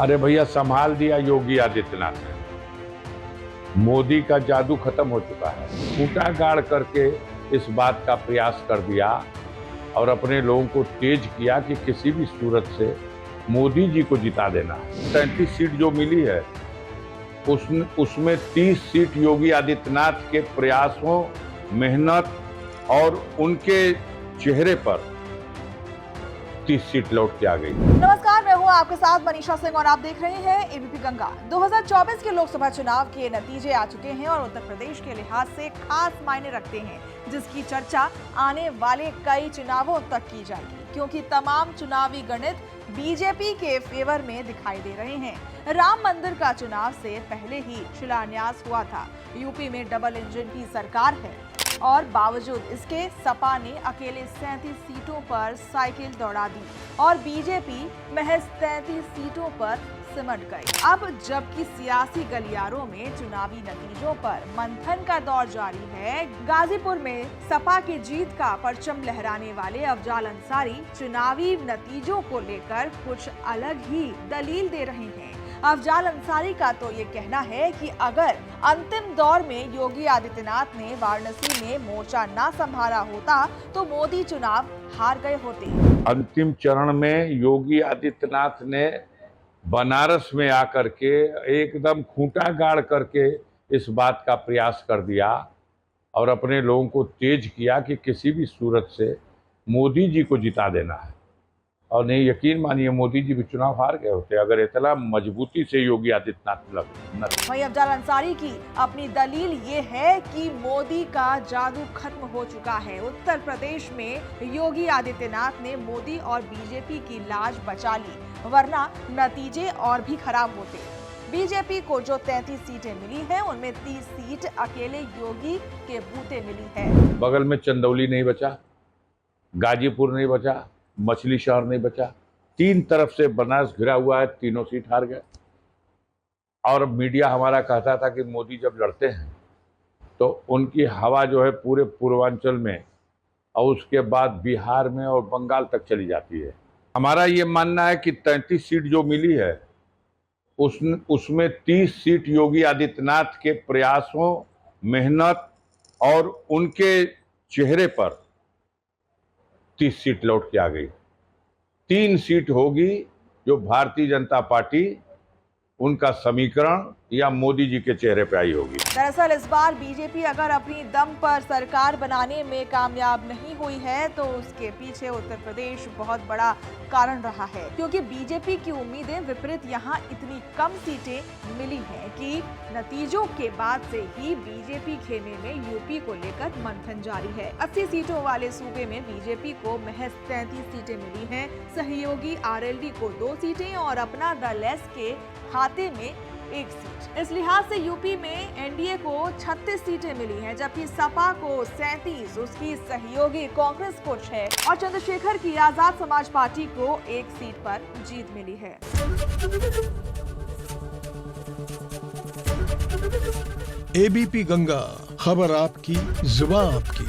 अरे भैया, संभाल दिया योगी आदित्यनाथ ने। मोदी का जादू खत्म हो चुका है। खूंटा गाड़ करके इस बात का प्रयास कर दिया और अपने लोगों को तेज किया कि किसी भी सूरत से मोदी जी को जिता देना है। 33 सीट जो मिली है उसमें 30 सीट योगी आदित्यनाथ के प्रयासों, मेहनत और उनके चेहरे पर 30 सीट लौट के आ गई। नमस्कार, मैं हूं आपके साथ मनीषा सिंह और आप देख रहे हैं एबीपी गंगा। 2024 के लोकसभा चुनाव के नतीजे आ चुके हैं और उत्तर प्रदेश के लिहाज से खास मायने रखते हैं, जिसकी चर्चा आने वाले कई चुनावों तक की जाएगी, क्योंकि तमाम चुनावी गणित बीजेपी के फेवर में दिखाई दे रहे हैं। राम मंदिर का चुनाव से पहले ही शिलान्यास हुआ था। यूपी में डबल इंजन की सरकार है और बावजूद इसके सपा ने अकेले 37 सीटों पर साइकिल दौड़ा दी और बीजेपी महज 33 सीटों पर सिमट गई। अब जबकि सियासी गलियारों में चुनावी नतीजों पर मंथन का दौर जारी है, गाजीपुर में सपा की जीत का परचम लहराने वाले अफजाल अंसारी चुनावी नतीजों को लेकर कुछ अलग ही दलील दे रहे हैं। अफजाल अंसारी का तो ये कहना है कि अगर अंतिम दौर में योगी आदित्यनाथ ने वाराणसी में मोर्चा ना संभाला होता तो मोदी चुनाव हार गए होते। अंतिम चरण में योगी आदित्यनाथ ने बनारस में आकर के एकदम खूंटा गाड़ करके इस बात का प्रयास कर दिया और अपने लोगों को तेज किया कि किसी भी सूरत से मोदी जी को जिता देना है। और नहीं, यकीन मानिए, मोदी जी भी चुनाव हार गए होते अगर इतना मजबूती से योगी आदित्यनाथ लगे। वहीं अफजाल अंसारी की अपनी दलील ये है कि मोदी का जादू खत्म हो चुका है। उत्तर प्रदेश में योगी आदित्यनाथ ने मोदी और बीजेपी की लाज बचा ली, वरना नतीजे और भी खराब होते। बीजेपी को जो 33 सीटें मिली हैं, उनमें 30 सीट अकेले योगी के बूते मिली है। बगल में चंदौली नहीं बचा, गाजीपुर नहीं बचा, मछली शहर नहीं बचा, 3 तरफ से बनारस घिरा हुआ है, तीनों सीट हार गए। और मीडिया हमारा कहता था कि मोदी जब लड़ते हैं तो उनकी हवा जो है पूरे पूर्वांचल में और उसके बाद बिहार में और बंगाल तक चली जाती है। हमारा ये मानना है कि 33 सीट जो मिली है उसमें 30 सीट योगी आदित्यनाथ के प्रयासों, मेहनत और उनके चेहरे पर 30 सीट लौट के आ गई। 3 सीट होगी जो भारतीय जनता पार्टी, उनका समीकरण या मोदी जी के चेहरे पे आई होगी। दरअसल इस बार बीजेपी अगर अपनी दम पर सरकार बनाने में कामयाब नहीं हुई है तो उसके पीछे उत्तर प्रदेश बहुत बड़ा कारण रहा है, क्योंकि बीजेपी की उम्मीदें विपरीत यहाँ इतनी कम सीटें मिली हैं कि नतीजों के बाद से ही बीजेपी खेमे में यूपी को लेकर मंथन जारी है। 80 सीटों वाले सूबे में बीजेपी को महज 33 सीटें मिली हैं। सहयोगी आरएलडी को 2 सीटें और अपना दल एस के खाते में 1 सीट। इस लिहाज से यूपी में एनडीए को 36 सीटें मिली हैं, जबकि सपा को 37, उसकी सहयोगी कांग्रेस को 6 और चंद्रशेखर की आजाद समाज पार्टी को 1 सीट पर जीत मिली है। एबीपी गंगा, खबर आपकी, जुबान आपकी।